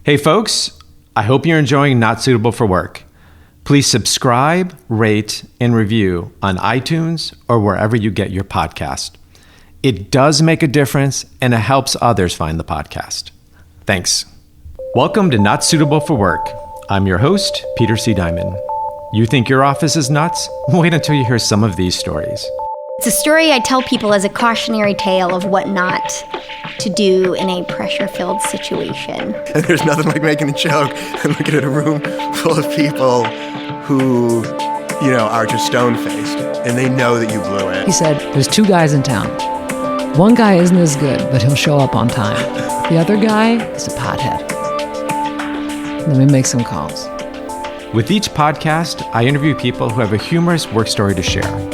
Hey folks, I hope you're enjoying Not Suitable for Work. Please subscribe, rate, and review on iTunes or wherever you get your podcast. It does make a difference and it helps others find the podcast. Thanks. Welcome to Not Suitable for Work. I'm your host, Peter C. Diamond. You think your office is nuts? Wait until you hear some of these stories. It's a story I tell people as a cautionary tale of what not to do in a pressure-filled situation. And there's nothing like making a joke and looking at a room full of people who, are just stone-faced, and they know that you blew it. He said, there's two guys in town. One guy isn't as good, but he'll show up on time. The other guy is a pothead. Let me make some calls. With each podcast, I interview people who have a humorous work story to share.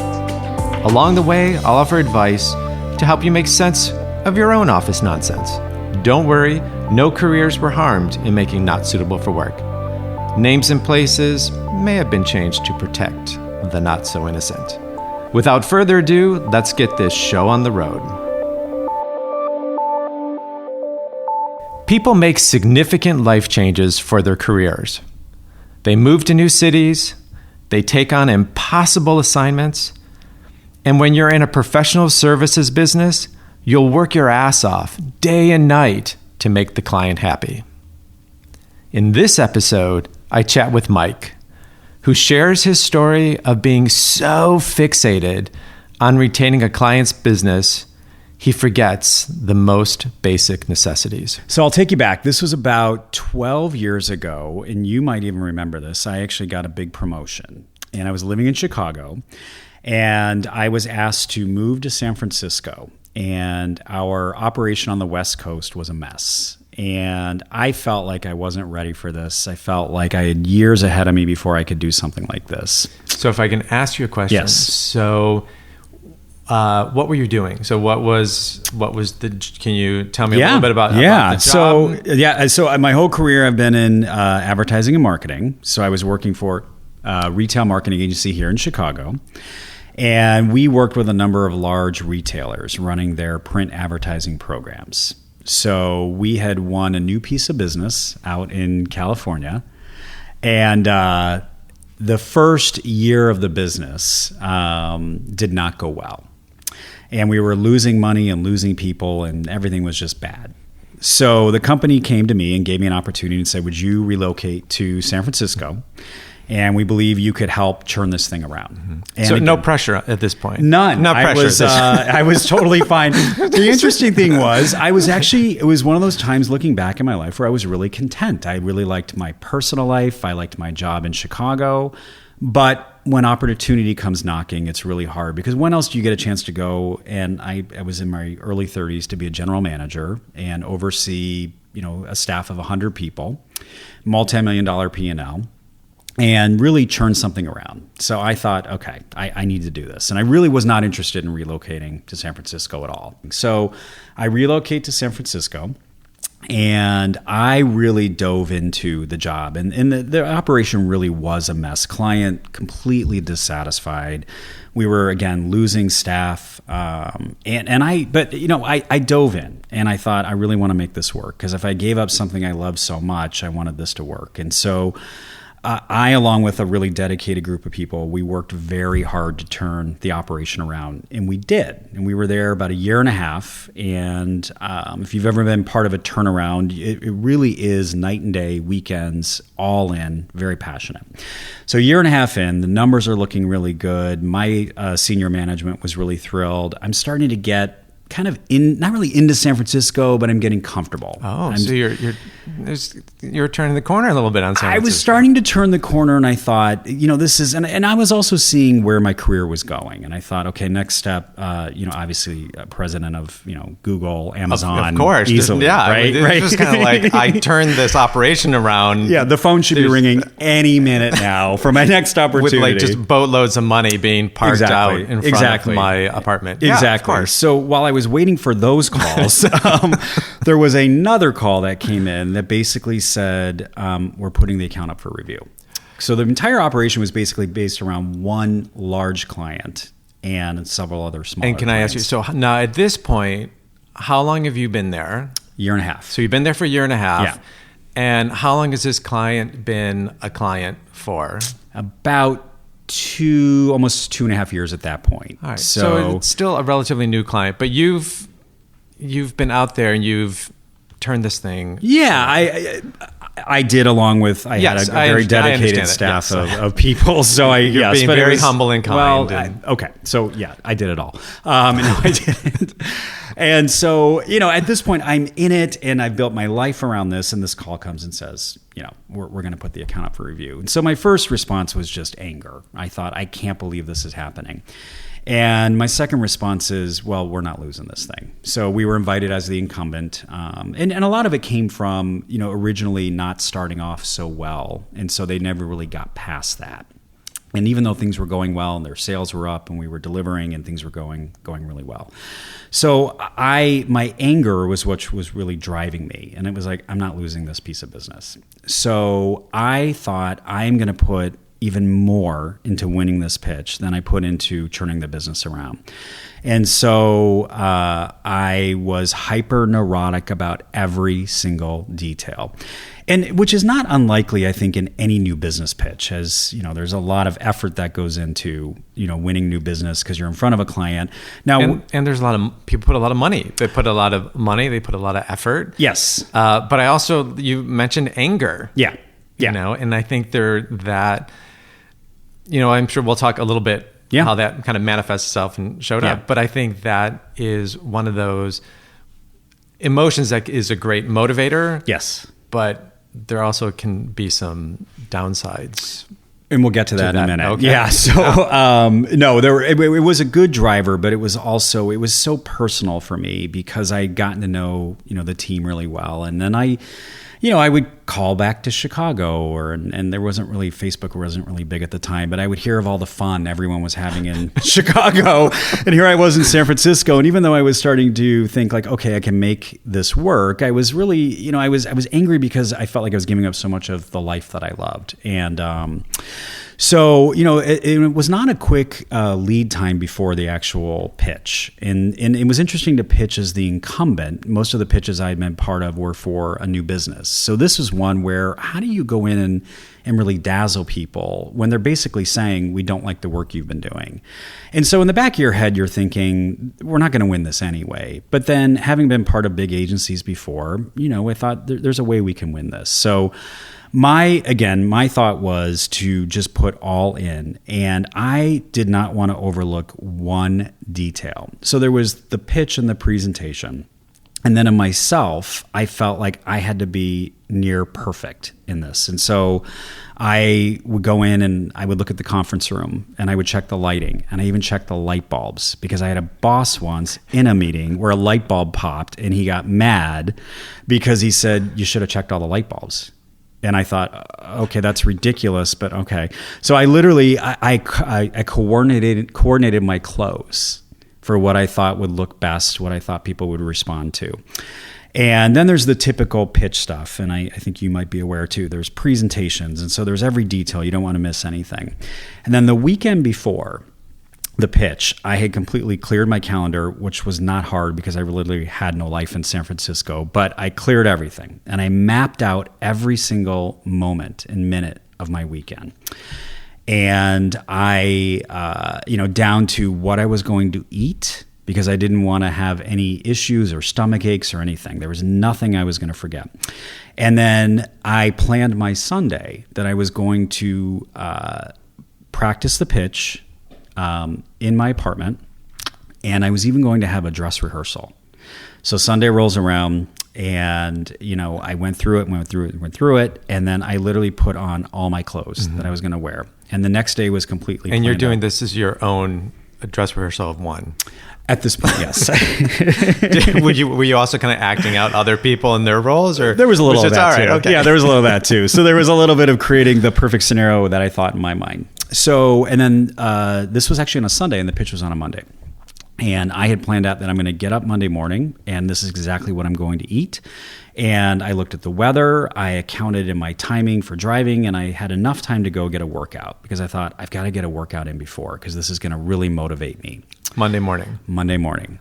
Along the way, I'll offer advice to help you make sense of your own office nonsense. Don't worry, no careers were harmed in making Not Suitable for Work. Names and places may have been changed to protect the not so innocent. Without further ado, let's get this show on the road. People make significant life changes for their careers. They move to new cities, they take on impossible assignments, and when you're in a professional services business, you'll work your ass off day and night to make the client happy. In this episode, I chat with Mike, who shares his story of being so fixated on retaining a client's business, he forgets the most basic necessities. So I'll take you back. This was about 12 years ago, and you might even remember this. I actually got a big promotion, and I was living in Chicago. And I was asked to move to San Francisco, and our operation on the West Coast was a mess. And I felt like I wasn't ready for this. I felt like I had years ahead of me before I could do something like this. So if I can ask you a question. Yes. So what were you doing? So can you tell me a little bit about the job? So my whole career I've been in advertising and marketing. So I was working for a retail marketing agency here in Chicago. And we worked with a number of large retailers running their print advertising programs. So we had won a new piece of business out in California. And the first year of the business did not go well. And we were losing money and losing people, and everything was just bad. So the company came to me and gave me an opportunity and said, would you relocate to San Francisco? And we believe you could help churn this thing around. Mm-hmm. So no pressure at this point? None. No pressure. I was totally fine. The interesting thing was, it was one of those times looking back in my life where I was really content. I really liked my personal life. I liked my job in Chicago. But when opportunity comes knocking, it's really hard because when else do you get a chance to go? And I was in my early 30s to be a general manager and oversee, a staff of 100 people, multi-million-dollar P&L. And really churn something around. So I thought, okay, I need to do this. And I really was not interested in relocating to San Francisco at all. So I relocate to San Francisco, and I really dove into the job. And the operation really was a mess. Client completely dissatisfied. We were, again, losing staff. I dove in, and I thought, I really want to make this work. Because if I gave up something I loved so much, I wanted this to work. And so I, along with a really dedicated group of people, we worked very hard to turn the operation around, and we did. And we were there about a year and a half. And if you've ever been part of a turnaround, it really is night and day, weekends, all in, very passionate. So a year and a half in, the numbers are looking really good. My senior management was really thrilled. I'm starting to get kind of not really into San Francisco, but I'm getting comfortable. So you're turning the corner a little bit on San Francisco. I was starting to turn the corner, and I thought, this is, and I was also seeing where my career was going, and I thought, okay, next step, obviously president of Google, Amazon, of course, easily, right? It's just kind of like I turned this operation around. Yeah, the phone should be ringing any minute now for my next opportunity, with just boatloads of money being parked out in front of my apartment. Exactly. Yeah, so while I was waiting for those calls, there was another call that came in that basically said, we're putting the account up for review. So the entire operation was basically based around one large client and several other smaller And can clients. I ask you, so now at this point, how long have you been there? Year and a half. So you've been there for a year and a half. Yeah. And how long has this client been a client for? About almost 2.5 years at that point. All right. So it's still a relatively new client, but you've been out there and you've turned this thing. Yeah, I did, along with had a very dedicated staff of people. So you're being very humble and kind. Well, okay, so yeah, I did it all. No, I didn't. And so, at this point, I'm in it, and I've built my life around this. And this call comes and says, we're going to put the account up for review. And so my first response was just anger. I thought, I can't believe this is happening. And my second response is, well, we're not losing this thing. So we were invited as the incumbent. And a lot of it came from, originally not starting off so well. And so they never really got past that. And even though things were going well and their sales were up and we were delivering and things were going really well. So my anger was what was really driving me. And it was like, I'm not losing this piece of business. So I thought, I'm going to put even more into winning this pitch than I put into turning the business around. And so I was hyper neurotic about every single detail. And which is not unlikely, I think, in any new business pitch, as there's a lot of effort that goes into winning new business because you're in front of a client. Now, and there's a lot of people put a lot of money. They put a lot of money. They put a lot of effort. Yes. But you mentioned anger. Yeah. And I think I'm sure we'll talk a little bit how that kind of manifests itself and showed up. But I think that is one of those emotions that is a great motivator. Yes. But there also can be some downsides. And we'll get to that in a minute. Okay. Yeah. So, it was a good driver, but it was so personal for me because I'd gotten to know, the team really well. And then I would call back to Chicago and there Facebook wasn't really big at the time, but I would hear of all the fun everyone was having in Chicago. And here I was in San Francisco. And even though I was starting to think like, okay, I can make this work, I was really, I was angry because I felt like I was giving up so much of the life that I loved. And, so, it was not a quick lead time before the actual pitch. And it was interesting to pitch as the incumbent. Most of the pitches I had been part of were for a new business. So this is one where how do you go in and really dazzle people when they're basically saying, we don't like the work you've been doing? And so in the back of your head, you're thinking, we're not going to win this anyway. But then having been part of big agencies before, I thought there's a way we can win this. So my thought was to just put all in, and I did not want to overlook one detail. So there was the pitch and the presentation. And then in myself, I felt like I had to be near perfect in this. And so I would go in and I would look at the conference room and I would check the lighting, and I even checked the light bulbs because I had a boss once in a meeting where a light bulb popped and he got mad because he said, you should have checked all the light bulbs. And I thought, okay, that's ridiculous, but okay. So I literally, I coordinated my clothes for what I thought would look best, what I thought people would respond to. And then there's the typical pitch stuff, and I think you might be aware too. There's presentations, and so there's every detail. You don't want to miss anything. And then the weekend before the pitch, I had completely cleared my calendar, which was not hard because I literally had no life in San Francisco, but I cleared everything and I mapped out every single moment and minute of my weekend. And I, down to what I was going to eat because I didn't want to have any issues or stomach aches or anything. There was nothing I was going to forget. And then I planned my Sunday that I was going to practice the pitch in my apartment, and I was even going to have a dress rehearsal. So Sunday rolls around, and I went through it, and then I literally put on all my clothes that I was going to wear. And the next day was completely. And you're doing this as your own dress rehearsal of one. At this point, yes. Were you also kind of acting out other people in their roles, or there was a little of that too? Okay. Yeah, there was a little of that too. So there was a little bit of creating the perfect scenario that I thought in my mind. So, and then this was actually on a Sunday, and the pitch was on a Monday. And I had planned out that I'm going to get up Monday morning, and this is exactly what I'm going to eat. And I looked at the weather, I accounted in my timing for driving, and I had enough time to go get a workout because I thought I've got to get a workout in before because this is going to really motivate me. Monday morning.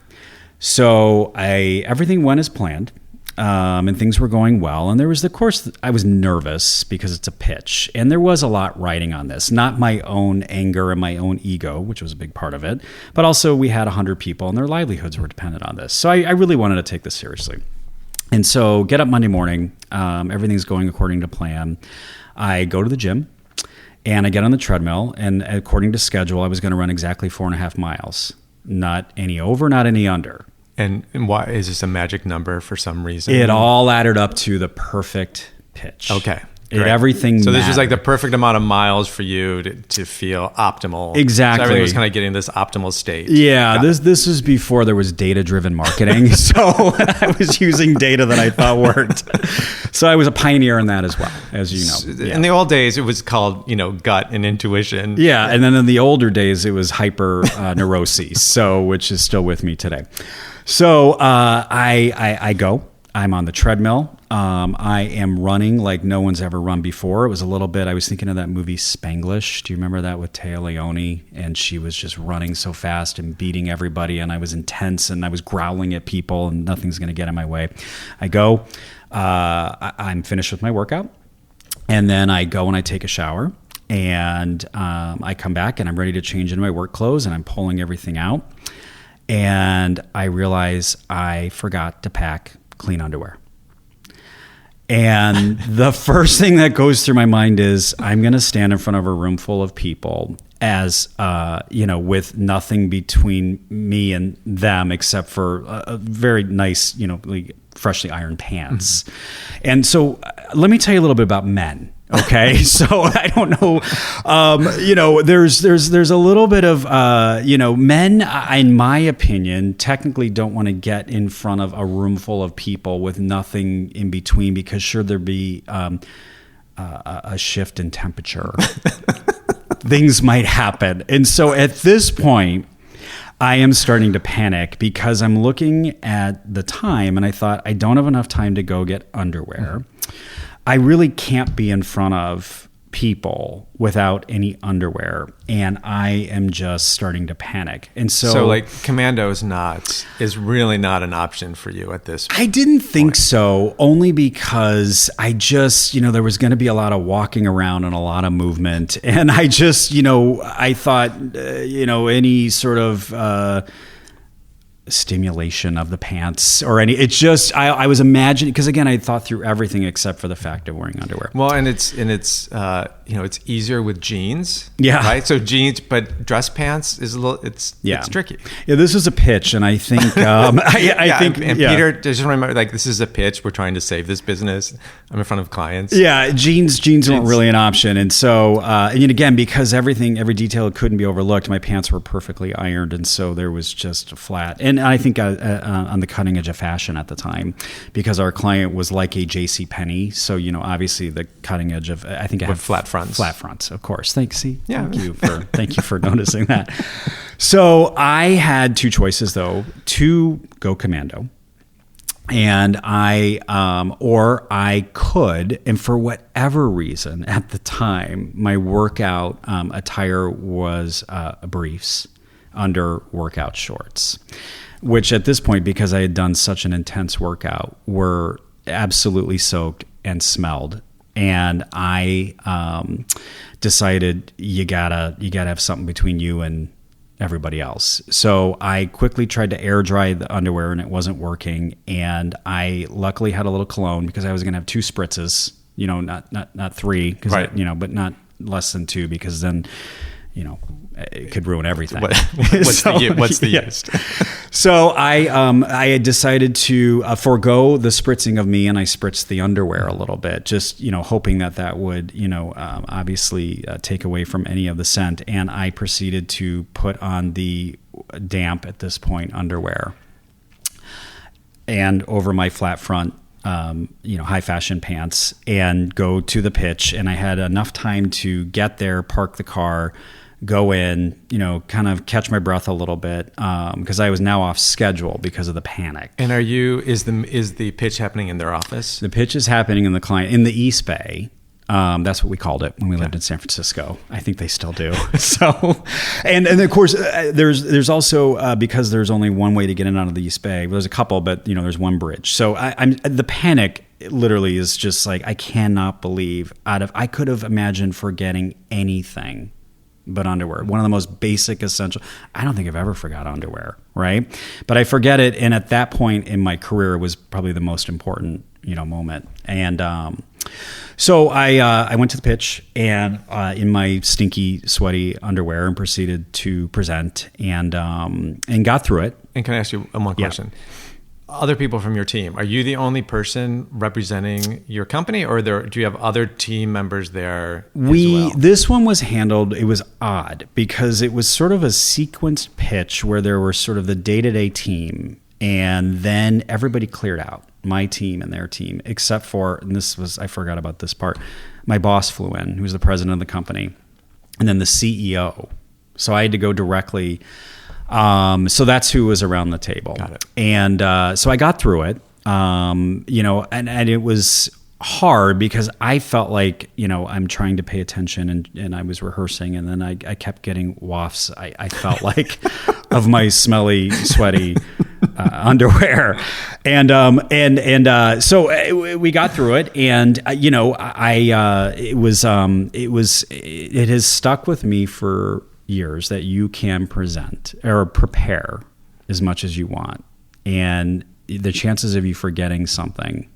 So everything went as planned. and things were going well. And there was, of course, I was nervous because it's a pitch. And there was a lot riding on this. Not my own anger and my own ego, which was a big part of it. But also we had 100 people and their livelihoods were dependent on this. So I really wanted to take this seriously. And so get up Monday morning. Everything's going according to plan. I go to the gym. And I get on the treadmill, and according to schedule, I was going to run exactly 4.5 miles. Not any over, not any under. And why is this a magic number for some reason? It all added up to the perfect pitch. Okay. Everything So this was mattered. like the perfect amount of miles for you to feel optimal. Exactly. So everything was kind of getting this optimal state. Yeah, this was before there was data-driven marketing. So I was using data that I thought worked. So I was a pioneer in that as well, as you know. Yeah. In the old days, it was called, gut and intuition. Yeah, and then in the older days, it was hyper neuroses, which is still with me today. So I go. I'm on the treadmill. I am running like no one's ever run before. It was a little bit, I was thinking of that movie Spanglish. Do you remember that with Téa Leoni? And she was just running so fast and beating everybody. And I was intense and I was growling at people and nothing's going to get in my way. I go, I'm finished with my workout. And then I go and I take a shower. And I come back and I'm ready to change into my work clothes and I'm pulling everything out. And I realize I forgot to pack clean underwear. And the first thing that goes through my mind is I'm going to stand in front of a room full of people as, with nothing between me and them except for a very nice, like freshly ironed pants. Mm-hmm. And so let me tell you a little bit about men. Okay. So I don't know, there's a little bit of, men, in my opinion, technically don't want to get in front of a room full of people with nothing in between because sure there'd be a shift in temperature. Things might happen. And so at this point, I am starting to panic because I'm looking at the time and I thought I don't have enough time to go get underwear. Mm-hmm. I really can't be in front of people without any underwear, and I am just starting to panic. And so like commando is really not an option for you at this point. I didn't think so, only because I just, there was going to be a lot of walking around and a lot of movement, and I just, I thought, any sort of stimulation of the pants or it's just I was imagining because again I thought through everything except for the fact of wearing underwear. Well, and it's it's easier with jeans. Yeah. Right. So jeans, but dress pants is a little it's tricky. Yeah. This is a pitch, and I think I think Peter just remember this is a pitch. We're trying to save this business. I'm in front of clients. Yeah. Jeans weren't really an option, and so and again because every detail couldn't be overlooked. My pants were perfectly ironed, and so there was just a flat. And I think on the cutting edge of fashion at the time, because our client was like a JCPenney. So, obviously the cutting edge of, I think I have flat fronts. Flat fronts, of course. Thank you for noticing that. So I had two choices though, to go commando. And or I could, and for whatever reason at the time, my workout attire was briefs under workout shorts, which at this point, because I had done such an intense workout, were absolutely soaked and smelled. And I decided you gotta have something between you and everybody else. So I quickly tried to air dry the underwear and it wasn't working. And I luckily had a little cologne because I was going to have 2 spritzes, not 3, right. But not less than 2 because then, it could ruin everything. What's the yeast? So I had decided to forego the spritzing of me, and I spritzed the underwear a little bit, just hoping that would obviously take away from any of the scent. And I proceeded to put on the damp at this point underwear, and over my flat front high fashion pants, and go to the pitch. And I had enough time to get there, park the car, go in, kind of catch my breath a little bit, because I was now off schedule because of the panic. And is the pitch happening in their office? The pitch is happening in the East Bay. That's what we called it when we lived in San Francisco. I think they still do. So, and of course, there's also because there's only one way to get in out of the East Bay. Well, there's a couple, but there's one bridge. So I'm the panic literally is just like I cannot believe I could have imagined forgetting anything but underwear. One of the most basic essential. I don't think I've ever forgot underwear, right? But I forget it, and at that point in my career, it was probably the most important moment. And so I went to the pitch and in my stinky, sweaty underwear and proceeded to present and got through it. And can I ask you one more question? Other people from your team, are you the only person representing your company, or do you have other team members there as well? This one was handled, it was odd because it was sort of a sequenced pitch where there were sort of the day-to-day team and then everybody cleared out, my team and their team, except for, and I forgot about this part, my boss flew in, who was the president of the company, and then the CEO. So I had to go directly. So that's who was around the table. Got it. And so I got through it, and it was hard because I felt like, I'm trying to pay attention and I was rehearsing, and then I kept getting wafts. I felt like of my smelly, sweaty underwear. And so we got through it, and it has stuck with me for years that you can present or prepare as much as you want, and the chances of you forgetting something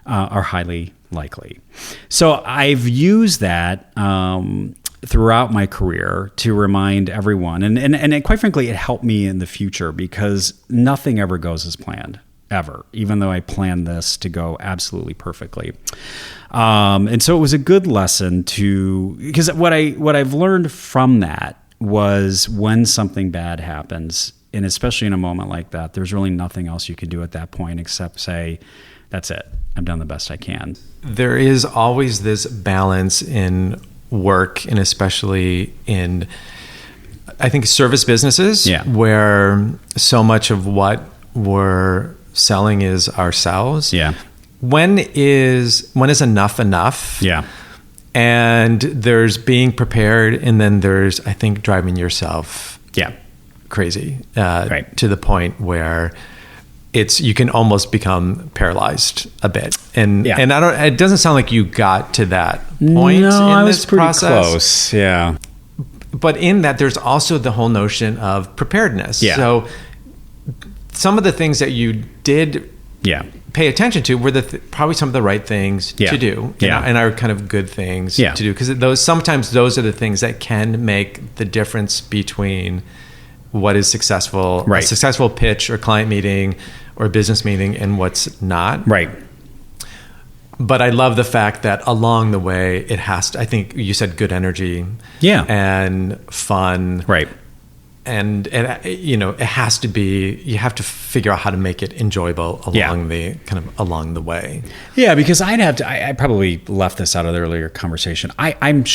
are highly likely. So I've used that throughout my career to remind everyone, and quite frankly, it helped me in the future because nothing ever goes as planned. Ever, even though I planned this to go absolutely perfectly. And so it was a good lesson because what I've learned from that was when something bad happens, and especially in a moment like that, there's really nothing else you can do at that point except say, that's it. I've done the best I can. There is always this balance in work, and especially in, I think, service businesses, where so much of what we're selling is ourselves. Yeah. When is enough? Yeah. And there's being prepared, and then there's, I think, driving yourself crazy to the point where you can almost become paralyzed a bit. And it doesn't sound like you got to that point. No, I was pretty process. Close. Yeah. But in that, there's also the whole notion of preparedness. Yeah. So some of the things that you did pay attention to were probably some of the right things to do, and are kind of good things to do, because sometimes those are the things that can make the difference between what is successful, a successful pitch or client meeting or business meeting, and what's not. Right. But I love the fact that along the way, it has to, I think you said good energy and fun. Right. And it has to be, you have to figure out how to make it enjoyable along the way. Yeah, because I probably left this out of the earlier conversation. I'm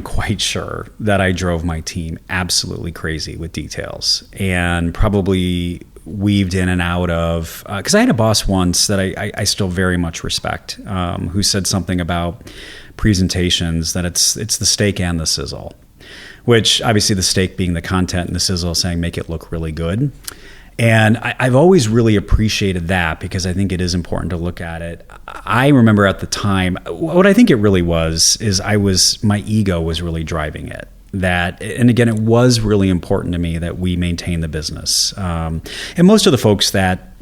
quite sure that I drove my team absolutely crazy with details, and probably weaved in and out of, because I had a boss once that I still very much respect, who said something about presentations, that it's the steak and the sizzle. Which obviously the steak being the content and the sizzle saying make it look really good. And I've always really appreciated that because I think it is important to look at it. I remember at the time, what I think it really was is my ego was really driving it. And again, it was really important to me that we maintain the business. And most of the folks that,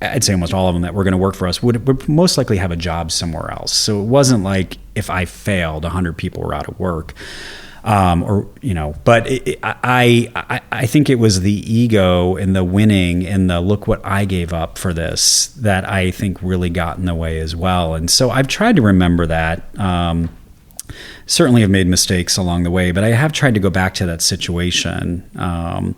I'd say almost all of them that were going to work for us would most likely have a job somewhere else. So it wasn't like if I failed, 100 people were out of work. But I think it was the ego and the winning and the look what I gave up for this that I think really got in the way as well. And so I've tried to remember that. Certainly have made mistakes along the way, but I have tried to go back to that situation, to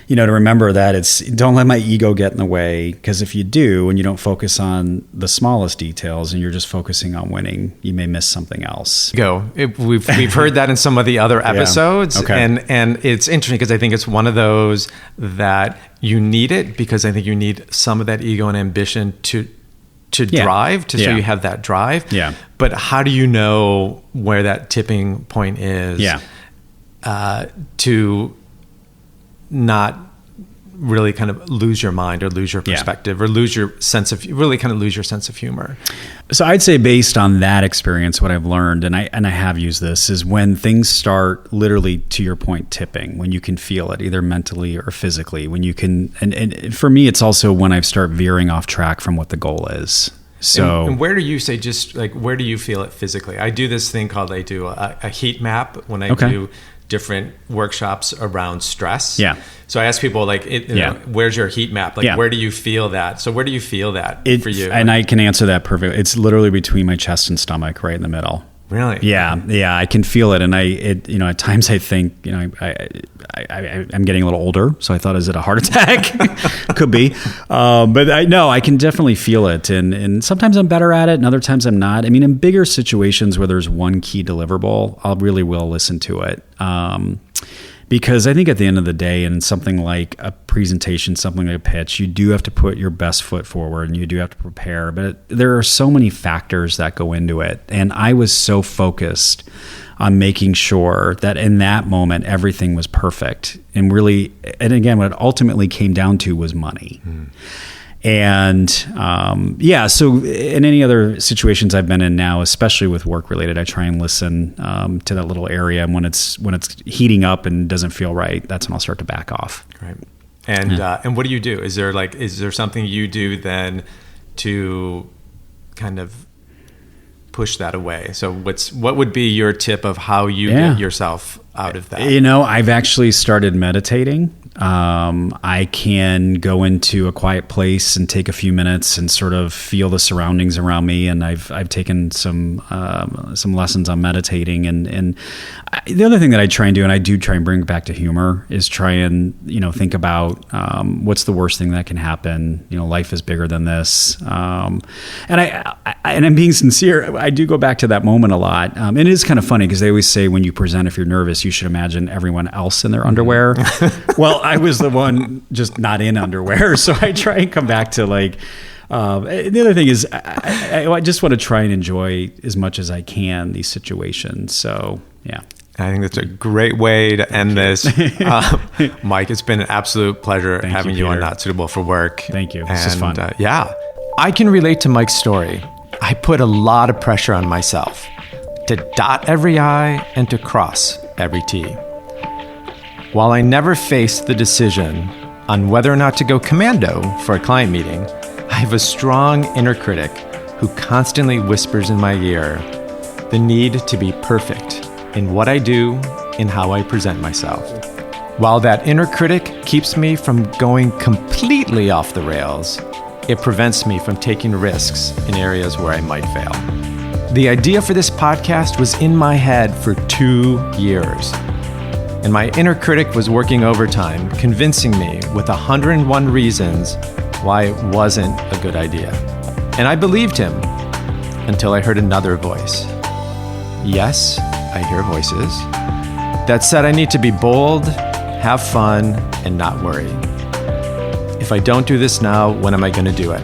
remember that don't let my ego get in the way, because if you do and you don't focus on the smallest details and you're just focusing on winning, you may miss something else. We've heard that in some of the other episodes, and it's interesting because I think it's one of those that you need it, because I think you need some of that ego and ambition to to Yeah. drive, so Yeah. you have that drive. Yeah. But how do you know where that tipping point is? Yeah. To not really kind of lose your mind or lose your perspective or lose your sense of humor. So I'd say based on that experience, what I've learned, and I have used this, is when things start literally, to your point, tipping, when you can feel it either mentally or physically, when you can, and for me, it's also when I start veering off track from what the goal is. So, and where do you say, just like, where do you feel it physically? I do this thing called, I do a heat map when I do different workshops around stress. Yeah. So I ask people, like, where's your heat map? Like, where do you feel that? So where do you feel that for you? And I can answer that perfectly. It's literally between my chest and stomach, right in the middle. Really? Yeah, I can feel it, and at times I think, I'm getting a little older, so I thought, is it a heart attack? Could be, but I can definitely feel it, and sometimes I'm better at it, and other times I'm not. I mean, in bigger situations where there's one key deliverable, I really will listen to it. Because I think at the end of the day, in something like a presentation, something like a pitch, you do have to put your best foot forward and you do have to prepare. But there are so many factors that go into it. And I was so focused on making sure that in that moment, everything was perfect. And really, and again, what it ultimately came down to was money. And so in any other situations I've been in now, especially with work related, I try and listen to that little area. And when it's heating up and doesn't feel right, that's when I'll start to back off. Right. And what do you do? Is there something you do then to kind of push that away? So what would be your tip of how you get yourself out of that? I've actually started meditating. I can go into a quiet place and take a few minutes and sort of feel the surroundings around me. And I've taken some lessons on meditating. And the other thing that I try and do, and I do try and bring it back to humor, is try and, think about, what's the worst thing that can happen? Life is bigger than this. And I'm being sincere. I do go back to that moment a lot. And it is kind of funny because they always say when you present, if you're nervous, you should imagine everyone else in their underwear. Well, I was the one just not in underwear. So I try and come back to the other thing is I just want to try and enjoy as much as I can these situations. So, yeah. I think that's a great way to end this. Mike, it's been an absolute pleasure having you on Not Suitable for Work. Thank you. This is fun. I can relate to Mike's story. I put a lot of pressure on myself to dot every I and to cross every T. While I never faced the decision on whether or not to go commando for a client meeting, I have a strong inner critic who constantly whispers in my ear the need to be perfect in what I do and how I present myself. While that inner critic keeps me from going completely off the rails, it prevents me from taking risks in areas where I might fail. The idea for this podcast was in my head for 2 years. And my inner critic was working overtime, convincing me with 101 reasons why it wasn't a good idea. And I believed him until I heard another voice. Yes, I hear voices that said I need to be bold, have fun, and not worry. If I don't do this now, when am I going to do it?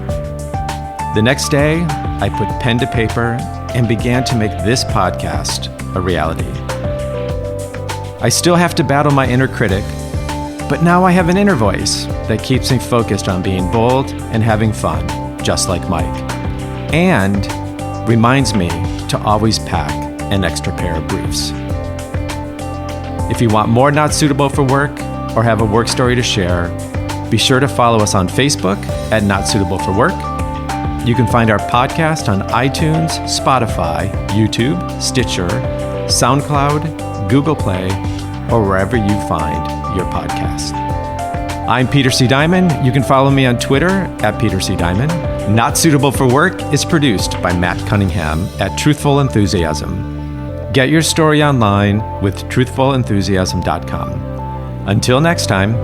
The next day, I put pen to paper and began to make this podcast a reality. I still have to battle my inner critic, but now I have an inner voice that keeps me focused on being bold and having fun, just like Mike, and reminds me to always pack an extra pair of briefs. If you want more Not Suitable for Work or have a work story to share, be sure to follow us on Facebook at Not Suitable for Work. You can find our podcast on iTunes, Spotify, YouTube, Stitcher, SoundCloud, Google Play, or wherever you find your podcast. I'm Peter C. Diamond. You can follow me on Twitter at Peter C. Diamond. Not Suitable for Work is produced by Matt Cunningham at Truthful Enthusiasm. Get your story online with truthfulenthusiasm.com. Until next time,